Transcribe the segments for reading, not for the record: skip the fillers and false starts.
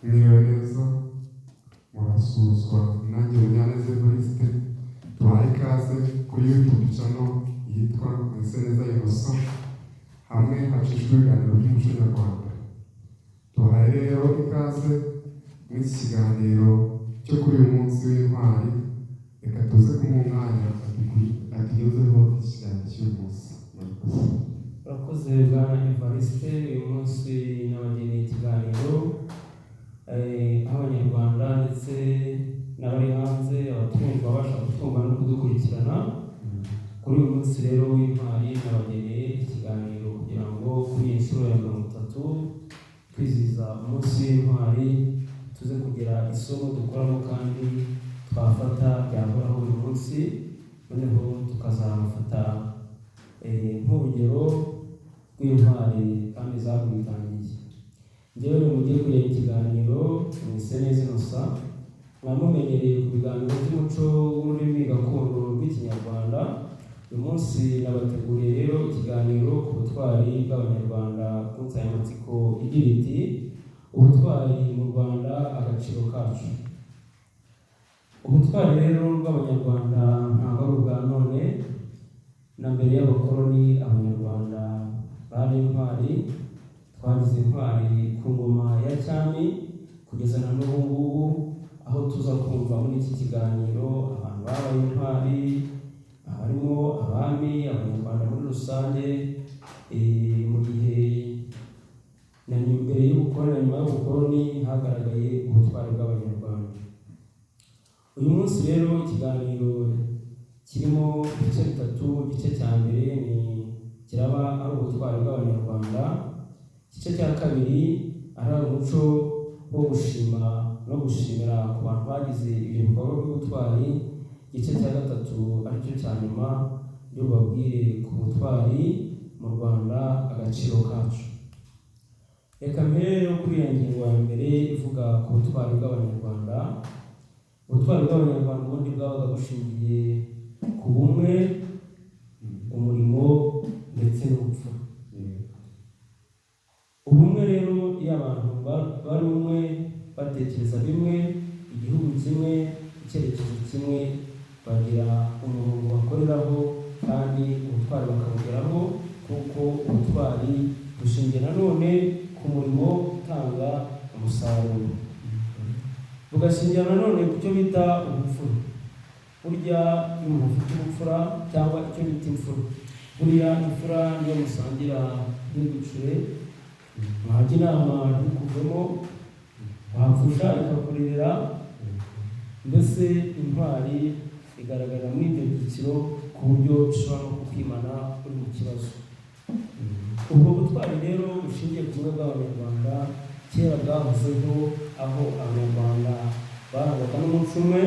mwiriwe neza murasuzwa nanjye Munyaneza Evariste tubaye ikaze kuri YouTube channel yitwa Mwiseneza Innocent hamwe hacishijwe ibiganiro by'umuco nyarwanda. Tubaye rero ikaze n'iki kiganiro cyo kuri uyu munsi w'intwari, reka tuze kumuha umwanya atugezeho ikiganiro cy'uyu munsi. Urakoze bwana Evariste. Uyu munsi n'abageneye ikiganiro abanyarwanda ndetse n'abari hanze abatumva bashaka kutumva no kudukurikirana. Kuri uyu munsi rero w'intwari n'abageneye ikiganiro kugira ngo kuri iyi nshuro ya 30 twizihiza umunsi w'intwari tuze kugira isomo dukoramo kandi twafata byahoraho buri munsi, noneho tukazafata nk'urugero rw'intwari kandi zarwitangiye. Njyewe mugiye kureba ikiganiro Mwiseneza Innocent, mwamumenyereye ku biganiro by'umuco w'ururimi gakondo rw'ikinyarwanda. Uyu munsi nabateguriye rero ikiganiro ku butwari bw'abanyarwanda ku nsanganyamatsiko igira iti ubutwari mu Rwanda agaciro kacu. Ubutwari rero bw'abanyarwanda ntabwo ari ubwa none, na mbere y'abakoloni abanyarwanda bari intwari. Twagize intwari ku ngoma ya cyami kugeza na n'ubu ngubu, aho tuza kumva muri iki kiganiro abantu babaye intwari, harimo abami, abanyarwanda muri rusange. Mu gihe na mbere y'ubukoloni na nyuma y'ubukoloni hagaragaye ubutwari bw'abanyarwanda. Uyu munsi rero ikiganiro kirimo ibice bitatu. Igice cya mbere kiraba ari ubutwari bw'abanyarwanda, igice cya kabiri ari umuco wo gushima no gushimira ku bantu bagize ibyo bikorwa by'ubutwari, igice cya gatatu aricyo cya nyuma ryo babwire ku butwari mu Rwanda agaciro kacu. Reka mbere rero kuri iyo ngingo ya mbere ivuga ku butwari bw'abanyarwanda. Ubutwari bw'abanyarwanda ubundi bwabaga bushingiye ku bumwe, umurimo ndetse n'ubupfura. Ubumwe rero iyo abantu bari umwe, batekereza bimwe, igihugu kimwe, icyerekezo kimwe, bagira umurongo bakoreraho kandi ubutwari bakabugeraho, kuko ubutwari bushingiye nanone ku murimo utanga umusaruro, bugashingira nanone ku cyo bita ubupfura. Burya iyo umuntu afite ubupfura cyangwa icyo bita imfura, buriya imfura niyo musangira n'ibicure, mwajya inama ntikuvemo, wapfusha ikakurerera. Mbese intwari igaragara muri ibyo byiciro ku buryo ishobora no kukwimana uri mu kibazo. Ubwo butwari rero bushingiye ku bumwe bw'abanyarwanda kera bwahozeho, aho abanyarwanda barangwaga n'umuco umwe,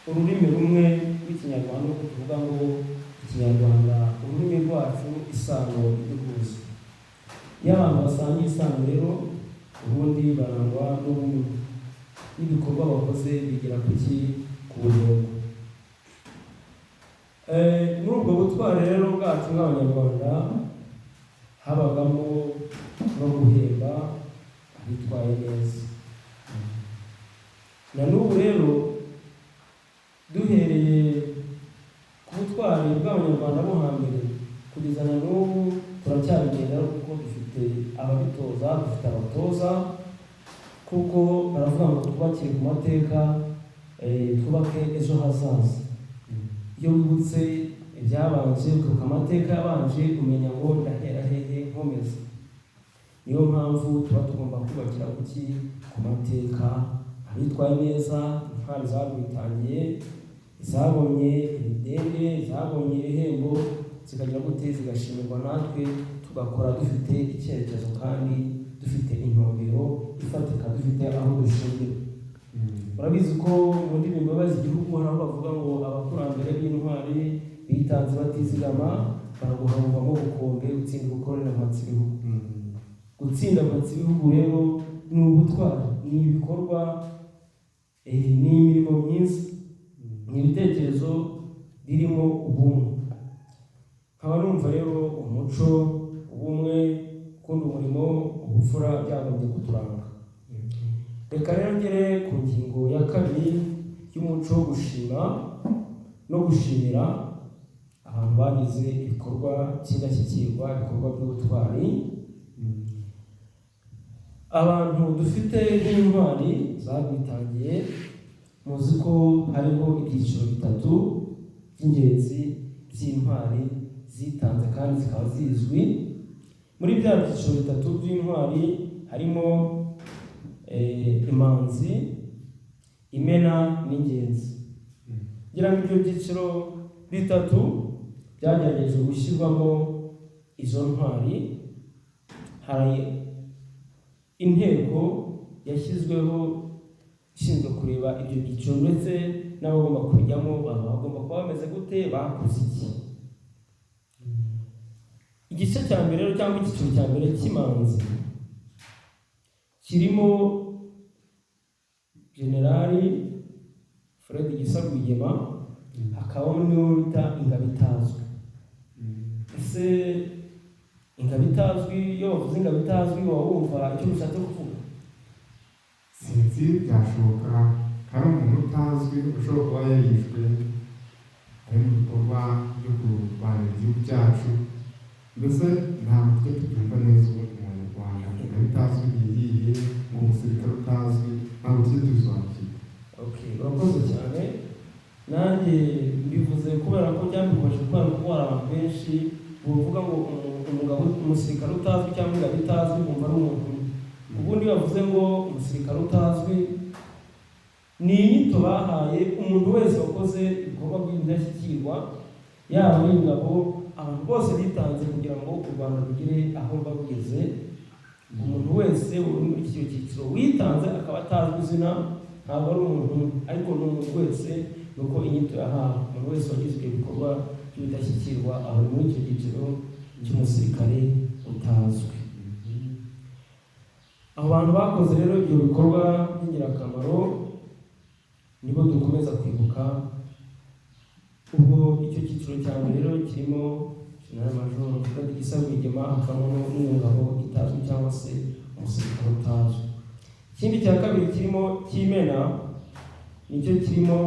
ururimi rumwe rw'ikinyarwanda, kuko tuvuga ngo ikinyarwanda ururimi rwacu isano iduhuza. Iyo abantu basangiye isano rero ubundi barangwa n'ubumwe, n'ibikorwa bakoze bigera ku burongo. Muri ubwo butwari rero bwacu bw'abanyarwanda habagamo no guhemba abitwaye neza. Na n'ubu rero duhereye ku butwari bw'abanyarwanda bo hambere kugeza na n'ubu turacyabigenda, kuko dufite ababitoza, dufite abatoza, kuko baravuga ngo twubakire ku mateka, twubake ejo hazaza. Iyo wibutse ibyabanje ukibuka amateka yabanje, umenya ngo ndahera hehe nkomeza. Niyo mpamvu tuba tugomba kubakira ku mateka, abitwaye neza, intwari zarwitangiye, zabonye imidende, zabonye ibihembo, zikagira gute zigashimirwa, natwe tugakora dufite icyerekezo kandi dufite intumbero ifatika, dufite aho dushingira. Murabizi ko mu ndirimbo z'igihugu hari aho bavuga ngo abakurambere b'intwari bitanze batizigama, baraguhangwamo ubukombe, gutsinda ubukorera mpatsi ibihugu. Gutsinda mpatsi ibihugu rero ni ubutwari, ni ibikorwa, ni imirimo myiza, ni ibitekerezo birimo ubumwe. Nkaba numva rero umuco, ubumwe, gukunda umurimo, ubupfura byagombye kuturanga. Reka rero ngere ku ngingo ya kabiri y'umuco wo gushima no gushimira abantu bagize ibikorwa by'indashyikirwa, ibikorwa by'ubutwari. Abantu dufite nk'intwari zarwitangiye, muzi ko hariho ibyiciro bitatu by'ingenzi by'intwari zitanze kandi zikaba zizwi. Muri bya byiciro bitatu by'intwari harimo imanzi, imena n'ingenzi. Ngira ngo ibyo byiciro bitatu byagerageje gushyirwamo izo ntwari. Hari inteko yashyizweho ishinzwe kureba ibyo byiciro ndetse n'abagomba kubijyamo bagomba kuba bameze gute, bakoze iki. Igice cya mbere rero cyangwa icyiciro cya mbere cy'imanzi kirimo Generali Fred Gisa Rwigema, hakabamo n'uwo bita ingabo itazwi. Ese ingabo itazwi, iyo bavuze ingabo itazwi waba wumva icyo bishatse kuvuga? Sinzi, byashoboka hari umuntu utazwi ushobora kuba yarishwe ari mu bikorwa byo kurwanira igihugu cyacu, mbese ntabwo tujya tubyumva neza ubundi mu Banyarwanda. Ingabo itazwi igiye mu musirikare utazwi, ntabwo tujya tubisobanukirwa. Urakoze cyane. Nanjye mbivuze kubera ko byamufasha kubera ko hari abantu benshi bavuga ngo umusirikare utazwi cyangwa ingabo itazwi bumva ari umuntu. Ubundi bavuze ngo umusirikare utazwi ni inyito bahaye umuntu wese wakoze ibikorwa by'indashyikirwa, yaba ari ingabo, abantu bose bitanze kugira ngo u Rwanda rugire aho rugeze. Umuntu wese uri muri icyo cyiciro witanze akaba atazwi izina, ntabwo ari umuntu, ariko ni umuntu wese, nuko inyito yahawe umuntu wese wagize ibyo bikorwa by'indashyikirwa aho muri icyo cyiciro cy'umusirikare utazwi. Abo bantu bakoze rero ibyo bikorwa by'ingirakamaro nibo dukomeza kwibuka. Ubwo icyo cyiciro cya mbere rero kirimo General Major Fred Gisa Rwigema, hakabamo n'ingabo itazwi cyangwa se umusirikare utazwi. Ikindi cya kabiri kirimo cy'imena, nicyo kirimo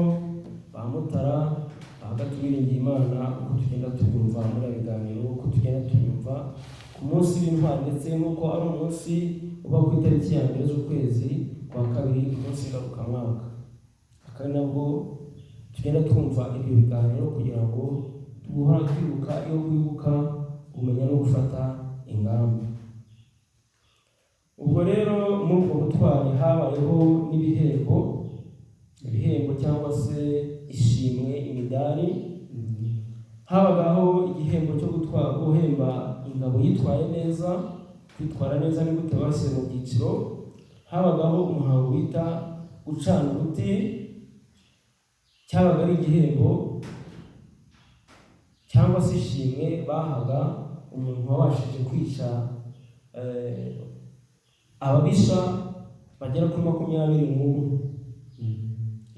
ba Mutara, ba Gatwiringiyimana, uko tugenda tubyumva muri aya biganiro, uko tugenda tubyumva ku munsi w'intwari, ndetse nk'uko ari umunsi uba ku itariki ya mbere z'ukwezi kwa kabiri, umunsi ngarukamwaka. Akaba ari nabwo tugenda twumva ibyo biganiro kugira ngo duhora twibuka, iyo wibuka umenya no gufata ingamba. Ubwo rero muri ubwo butwari habayeho n'ibihembo, cyangwa se ishimwe, imidari. Habagaho igihembo cyo guhemba ingabo yitwaye neza. Kwitwara neza ni gute basize mu byiciro. Habagaho umuhango wita gucana uruti, cyabaga ari igihembo cyangwa se ishimwe bahaga umuntu wabashije kwica ababisha bagera kuri 21.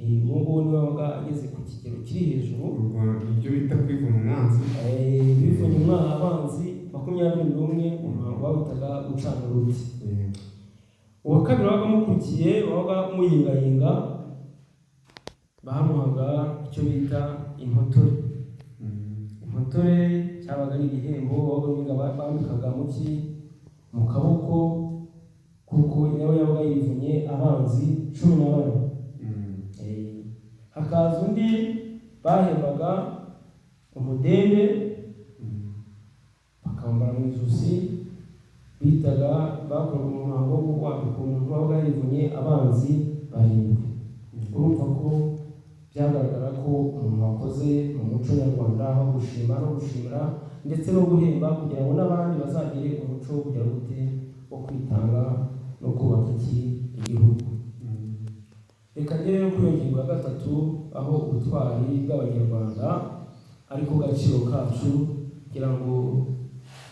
Ubu ngubu niwe wabaga ageze ku kigero kiri hejuru. Ibyo bita kwivuna umwanzi. Bivuna abanzi 21, umuhango bawitaga gucana uruti. Uwa kabiri wabaga mukurikiye, wabaga muyingayinga, bamuhaga icyo bita impotore. Impotore cyabaga ari igihembo wabaga bambikaga mu kaboko, kuko nawe yabaga yivunye abanzi 14. Hakaza undi bahembaga umudende, bakambara mu ijosi, bakoraga umuhango wo kwambika umuntu wabaga yivunye abanzi 7. Urumva ko byagaragara ko umuntu wakoze mu muco nyarwanda aho gushima no gushimira ndetse no guhemba, kugira ngo n'abandi bazagire umuco wo kugira gute wo kwitanga no kubaka igihugu. Reka rero kuri iyo ngingo ya gatatu, aho ubutwari bw'Abanyarwanda ariko gaciro kacu, kugira ngo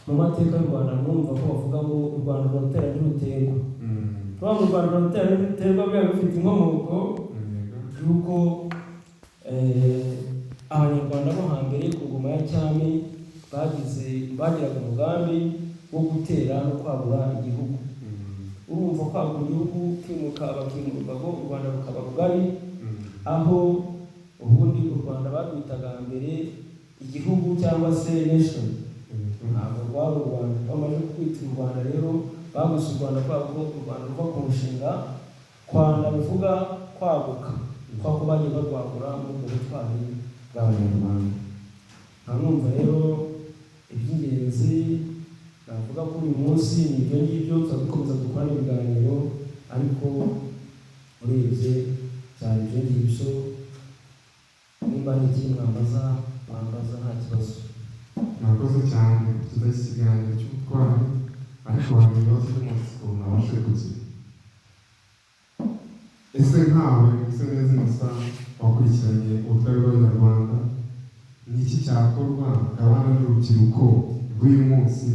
mu mateka y'u Rwanda mwumva ko bavuga ngo u Rwanda ruratera ntiruterwa. Tuba mu Rwanda ruratera ntiruterwa biba bifite inkomoko y'uko Abanyarwanda bo hambere ku ngoma ya cyami bagiraga umugambi wo gutera no kwagura igihugu. Urumva kwagura igihugu kimuka bakimurwa ngo u Rwanda rukaba rugari, aho ubundi u Rwanda barwitaga mbere igihugu cyangwa se nation, ntabwo rwari u Rwanda. Bamaze kwita u Rwanda rero baguse u Rwanda kwago u Rwanda ruva ku nshinga kwanda bivuga kwaguka, kwako bagiye barwagura muri ubwo butwari bw'Abanyarwanda. Ntanumva rero iby'ingenzi navuga ko uyu munsi ni ibyo ngibyo, tuzakomeza dukora ibiganiro, ariko urebye cyane ibyo ngibyo, nimba n'ikindi mwambaza nta kibazo. Murakoze cyane kutuza iki kiganiro cy'ubutwari, ariko hari ibibazo by'amatsiko nabashe kugira. Ese nkawe Mwiseneza Innocent wakurikiranye ubutwari bw'Abanyarwanda, ni iki cyakorwa abana n'urubyiruko rw'uyu munsi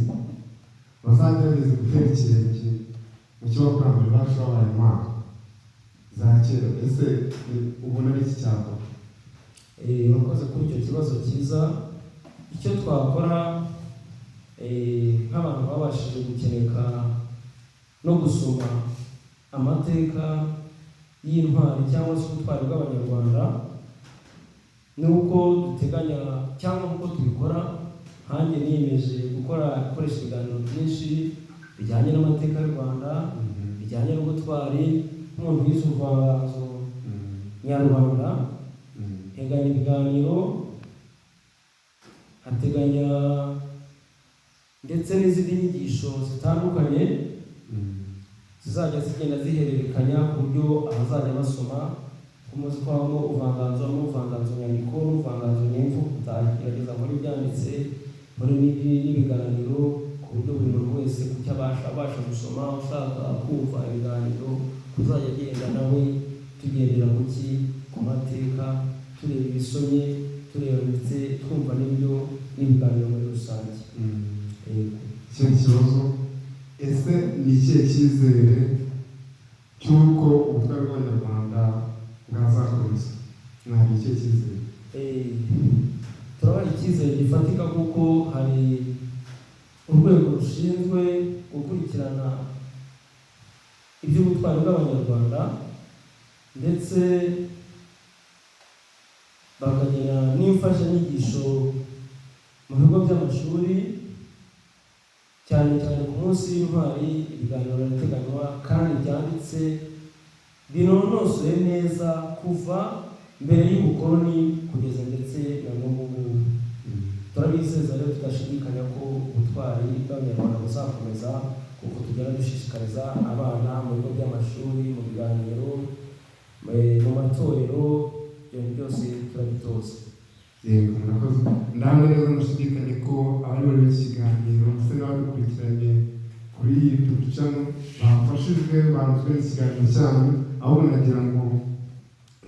bazagerageza gutera ikirenge mu cyo abakurambere bacu babaye intwari za kera? Ese ubona ari iki cyakorwa? Murakoze kuri icyo kibazo cyiza. Icyo twakora nk'abantu babashije gukeneka no gusoma amateka y'intwari cyangwa se ubutwari bw'Abanyarwanda, ni uko duteganya cyangwa uko tubikora. Hanjye niyemeje gukoresha ibiganiro byinshi bijyanye n'amateka y'u Rwanda, bijyanye n'ubutwari nk'umuntu wize ubuvanganzo nyarwanda. Teganya ibiganiro, hateganya ndetse n'izindi nyigisho zitandukanye zizajya zigenda zihererekanya ku buryo abazajya basoma umuzi ko habamo ubuvanganzo n'ubuvanganzo nyandiko n'ubuvanganzo nyemvu, kuzagerageza muri byanditse muri n'ibiganiro, ku buryo buri muntu wese kucyo abasha gusoma, ushaka kumva ibiganiro kuzajya agenda nawe tugendera ku mateka, tureba ibisomye, tureba ndetse twumva n'ibyo n'ibiganiro muri rusange. Ikindi kibazo, ese ni ikihe cyizere cy'uko ubutwari bw'Abanyarwanda bwazakomeza? Ntabwo ikihe cyizere? Turabaha icyizere gifatika kuko hari urwego rushinzwe gukurikirana iby'ubutwari bw'Abanyarwanda, ndetse bakagira n'imfashanyigisho mu bigo by'amashuri, cyane cyane ku munsi w'intwari ibiganiro birateganywa kandi byanditse binonosoye neza kuva mbere y'ubukoloni kugeza ndetse na n'ubu. Turabizeza rero tudashidikanya ko ubutwari bw'Abanyarwanda buzakomeza, kuko tugenda dushishikariza abana mu bigo by'amashuri, mu biganiro, mu matorero, ibintu byose turabitoza. Yego, murakoze. Ndahamya neza ndashidikanya ko abari muri iki kiganiro ndetse n'abadukurikiranye kuri YouTube channel bafashijwe, banzwe n'ikiganiro cyanyu, ahubwo nagira ngo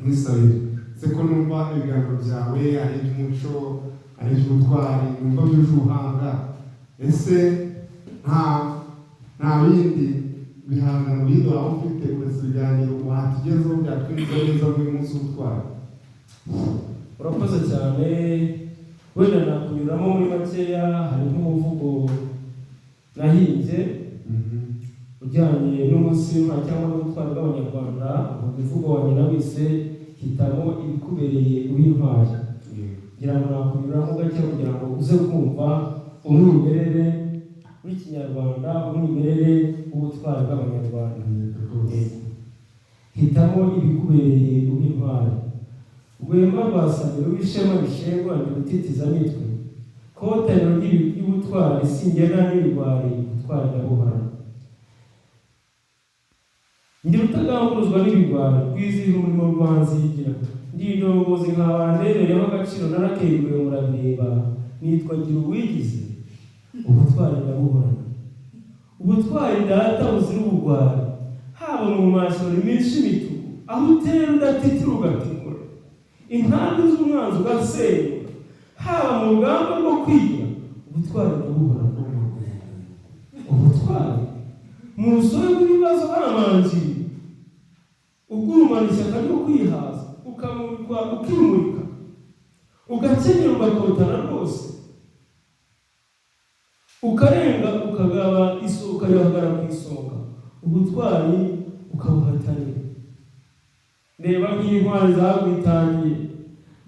mwisabire. Se ko numva ibiganiro byawe ari iby'umuco, ari iby'ubutwari, numva byuje ubuhanga, ese nta bindi bihangano bindi waba ufite uretse ibiganiro watugezeho byatwinjiza neza muri munsi w'ubutwari? Urakoze cyane. Wenda nakunyuramo muri makeya. Hari nk'umuvugo nahimbye ujyanye n'umunsi w'intwari cyangwa n'ubutwari bw'Abanyarwanda. Umuvugo wanjye nawise hitamo ibikubereye uw'intwari. ngira ngo nakunyuramo gake kugira ngo uze kumva umwimerere w'Ikinyarwanda, umwimerere w'ubutwari bw'Abanyarwanda. Hitamo ibikubereye uw'intwari. Rwema rwasamira w'ishema bishengwa ni rutitizamitwe, kotaniro ry'ubutwari singena n'ibigwari, ubutwari ndabuhorana. Ndi rutagamburuzwa n'ibigwari, rwizihiza umurimo rwanzigira. Ndi indongozi nkabanderereho agaciro narakenguriwe murabireba, nitwa ngira uwigize, ubutwari ndabuhorana. Ubutwari data buzira ubugwari, haba mu mashoro iminsi imituku, aho utera udatitira ugatikura. Intambi z'umwanzi ugasenyura, haba mu rugamba rwo kwiga, ubutwari ndabuhorana. Ubutwari mu rusobe rw'ibibazo baramanjira, ugurumana ishyaka ryo kwihaza, ukamurikwa ukimurika, ugakenyera ugakotana rwose, ukarenga ukagaba ukayohagara ku isonga, ubutwari ukabuhatanira. Reba nk'intwari zagwitangiye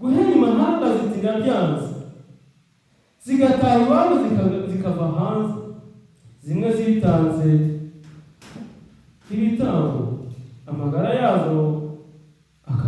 guhera imahanga zitira byanze, zigataha iwabo zikava hanze, zimwe zitanze ibitambo, amagara yazo